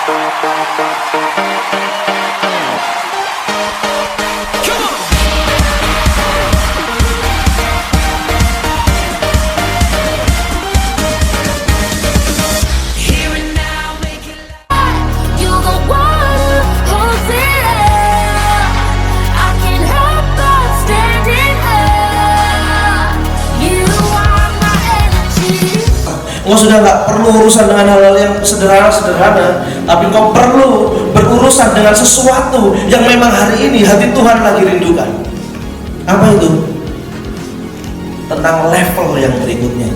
Engkau sudah nggak perlu urusan dengan hal-hal yang sederhana-sederhana, tapi engkau perlu berurusan dengan sesuatu yang memang hari ini hati Tuhan lagi rindukan. Apa itu? Tentang level yang berikutnya.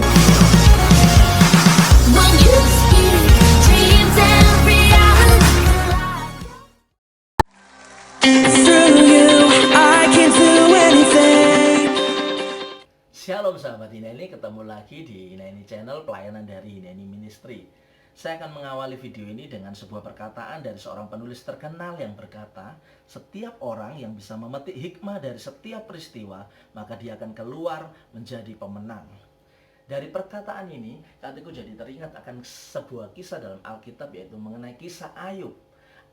Shalom sahabat Hineni, ketemu lagi di Hineni Channel, pelayanan dari Hineni Ministry. Saya akan mengawali video ini dengan sebuah perkataan dari seorang penulis terkenal yang berkata, setiap orang yang bisa memetik hikmah dari setiap peristiwa, maka dia akan keluar menjadi pemenang. Dari perkataan ini, hatiku jadi teringat akan sebuah kisah dalam Alkitab, yaitu mengenai kisah Ayub.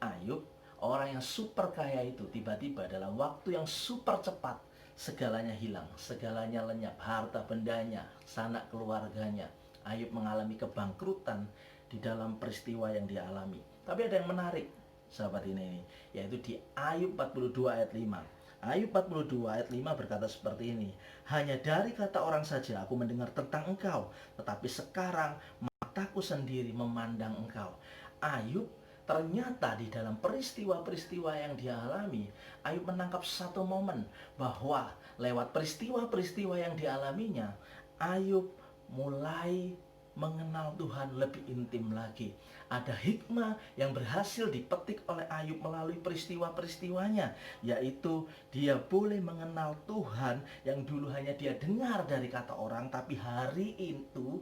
Ayub, orang yang super kaya itu, tiba-tiba dalam waktu yang super cepat, segalanya hilang, segalanya lenyap, harta bendanya, sanak keluarganya. Ayub mengalami kebangkrutan di dalam peristiwa yang dia alami. Tapi ada yang menarik, sahabat ini, yaitu di Ayub 42 ayat 5. Ayub 42 ayat 5 berkata seperti ini, hanya dari kata orang saja aku mendengar tentang engkau, tetapi sekarang mataku sendiri memandang engkau. Ayub ternyata di dalam peristiwa-peristiwa yang dia alami, Ayub menangkap satu momen bahwa lewat peristiwa-peristiwa yang dialaminya, Ayub mulai mengenal Tuhan lebih intim lagi. Ada hikmah yang berhasil dipetik oleh Ayub melalui peristiwa-peristiwanya, yaitu dia boleh mengenal Tuhan yang dulu hanya dia dengar dari kata orang, tapi hari itu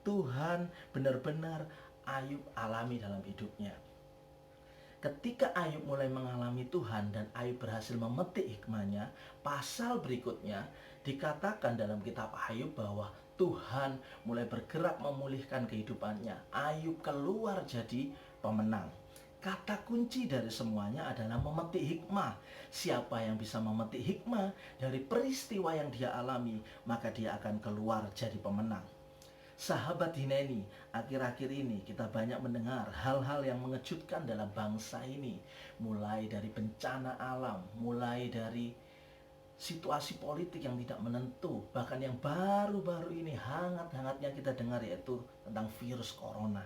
Tuhan benar-benar Ayub alami dalam hidupnya. Ketika Ayub mulai mengalami Tuhan dan Ayub berhasil memetik hikmahnya, pasal berikutnya dikatakan dalam kitab Ayub bahwa Tuhan mulai bergerak memulihkan kehidupannya. Ayub keluar jadi pemenang. Kata kunci dari semuanya adalah memetik hikmah. Siapa yang bisa memetik hikmah dari peristiwa yang dia alami, maka dia akan keluar jadi pemenang. Sahabat Hineni, akhir-akhir ini kita banyak mendengar hal-hal yang mengejutkan dalam bangsa ini. Mulai dari bencana alam, mulai dari situasi politik yang tidak menentu. Bahkan yang baru-baru ini hangat-hangatnya kita dengar, yaitu tentang virus corona.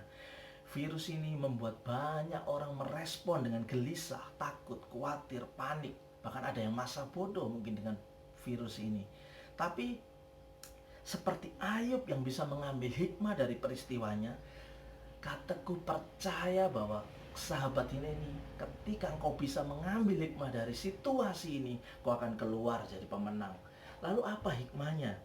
Virus ini membuat banyak orang merespon dengan gelisah, takut, khawatir, panik. Bahkan ada yang masa bodoh mungkin dengan virus ini. Tapi seperti Ayub yang bisa mengambil hikmah dari peristiwanya, kataku percaya bahwa sahabat ini, ketika engkau bisa mengambil hikmah dari situasi ini, kau akan keluar jadi pemenang. Lalu apa hikmahnya?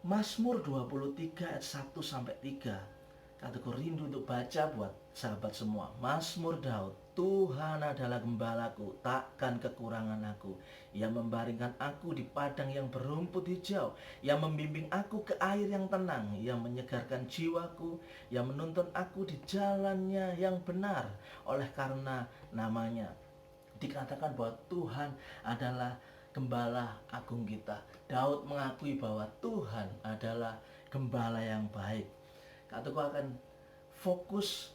Mazmur 23 ayat 1-3. Kataku rindu untuk baca buat sahabat semua. Mazmur Daud, Tuhan adalah gembalaku, takkan kekurangan aku. Ia membaringkan aku di padang yang berumput hijau. Ia membimbing aku ke air yang tenang. Ia menyegarkan jiwaku. Ia menuntun aku di jalannya yang benar oleh karena namanya. Dikatakan bahwa Tuhan adalah gembala agung kita. Daud mengakui bahwa Tuhan adalah gembala yang baik. Kataku akan fokus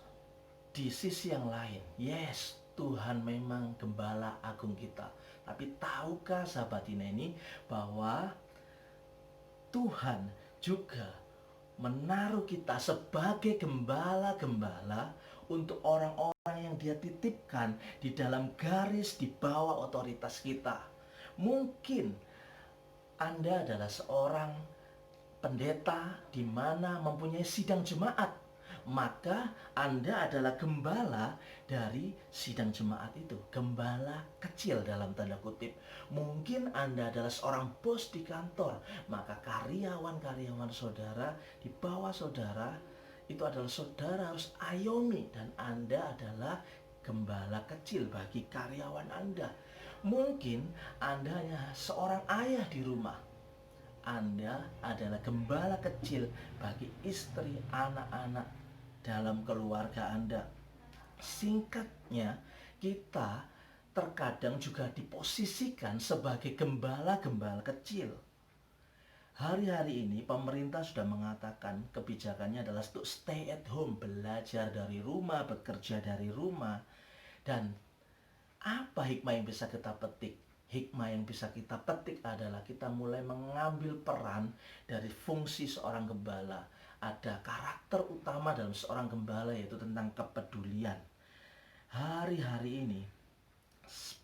di sisi yang lain. Yes, Tuhan memang gembala agung kita. Tapi tahukah sahabat ini bahwa Tuhan juga menaruh kita sebagai gembala-gembala untuk orang-orang yang dia titipkan di dalam garis di bawah otoritas kita. Mungkin Anda adalah seorang pendeta di mana mempunyai sidang jemaat, maka Anda adalah gembala dari sidang jemaat itu, gembala kecil dalam tanda kutip. Mungkin Anda adalah seorang bos di kantor, maka karyawan-karyawan saudara di bawah saudara itu adalah saudara harus ayomi, dan Anda adalah gembala kecil bagi karyawan Anda. Mungkin Anda hanya seorang ayah di rumah, Anda adalah gembala kecil bagi istri, anak-anak dalam keluarga Anda. Singkatnya, kita terkadang juga diposisikan sebagai gembala-gembala kecil. Hari-hari ini pemerintah sudah mengatakan kebijakannya adalah untuk stay at home, belajar dari rumah, bekerja dari rumah. Dan apa hikmah yang bisa kita petik? Hikmah yang bisa kita petik adalah kita mulai mengambil peran dari fungsi seorang gembala. Ada karakter utama dalam seorang gembala, yaitu tentang kepedulian. Hari-hari ini,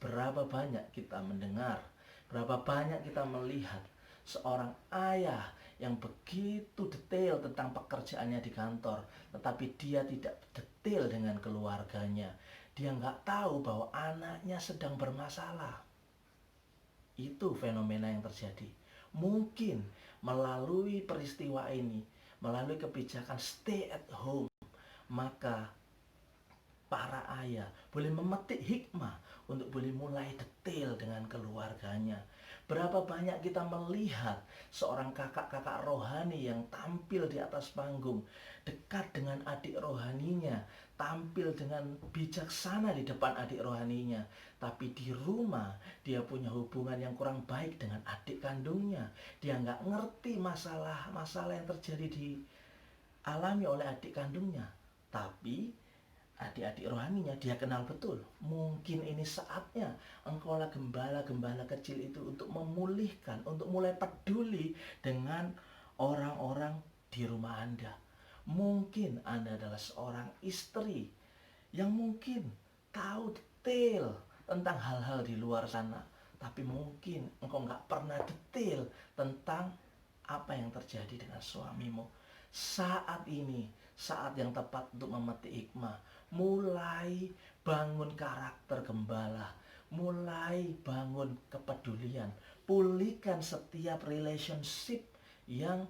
berapa banyak kita mendengar, berapa banyak kita melihat seorang ayah yang begitu detail tentang pekerjaannya di kantor, tetapi dia tidak detail dengan keluarganya. Dia nggak tahu bahwa anaknya sedang bermasalah. Itu fenomena yang terjadi. Mungkin melalui peristiwa ini, melalui kebijakan stay at home, maka para ayah boleh memetik hikmah untuk boleh mulai detail dengan keluarganya. Berapa banyak kita melihat seorang kakak-kakak rohani yang tampil di atas panggung, dekat dengan adik rohaninya, tampil dengan bijaksana di depan adik rohaninya, tapi di rumah dia punya hubungan yang kurang baik dengan adik kandungnya. Dia nggak ngerti masalah-masalah yang terjadi dialami oleh adik kandungnya, tapi adik-adik rohaninya dia kenal betul. Mungkin ini saatnya engkaulah gembala-gembala kecil itu untuk memulihkan, untuk mulai peduli dengan orang-orang di rumah Anda. Mungkin Anda adalah seorang istri yang mungkin tahu detail tentang hal-hal di luar sana, tapi mungkin engkau nggak pernah detail tentang apa yang terjadi dengan suamimu. Saat ini, saat yang tepat untuk memetik hikmah. Mulai bangun karakter gembala, mulai bangun kepedulian, pulihkan setiap relationship yang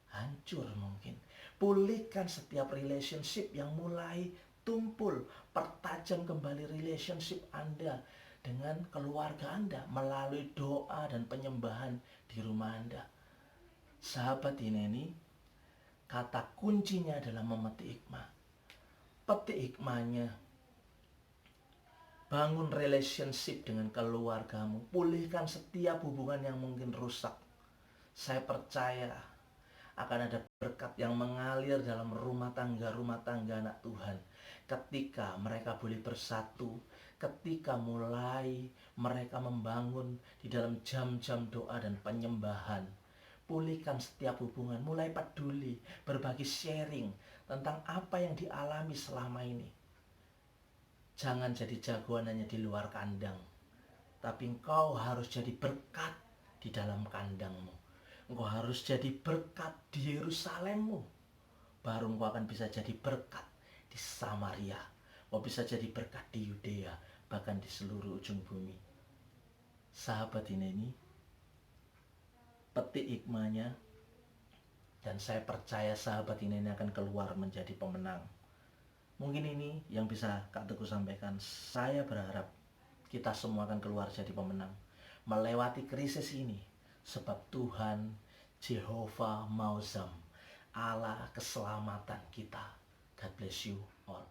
hancur mungkin. Pulihkan setiap relationship yang mulai tumpul. Pertajam kembali relationship Anda dengan keluarga Anda melalui doa dan penyembahan di rumah Anda. Sahabat ini, kata kuncinya adalah memetik hikmah. Petik hikmahnya. Bangun relationship dengan keluargamu. Pulihkan setiap hubungan yang mungkin rusak. Saya percaya akan ada berkat yang mengalir dalam rumah tangga anak Tuhan. Ketika mereka boleh bersatu, ketika mulai mereka membangun di dalam jam-jam doa dan penyembahan. Pulihkan setiap hubungan, mulai peduli, berbagi sharing tentang apa yang dialami selama ini. Jangan jadi jagoan hanya di luar kandang, tapi engkau harus jadi berkat di dalam kandangmu. Engkau harus jadi berkat di Yerusalemmu. Baru engkau akan bisa jadi berkat di Samaria. Engkau bisa jadi berkat di Yudea, bahkan di seluruh ujung bumi. Sahabat ini, petik hikmahnya, dan saya percaya sahabat ini akan keluar menjadi pemenang. Mungkin ini yang bisa Kak Teguh sampaikan. Saya berharap kita semua akan keluar jadi pemenang, melewati krisis ini, sebab Tuhan Jehovah Mauzam, Allah keselamatan kita. God bless you all.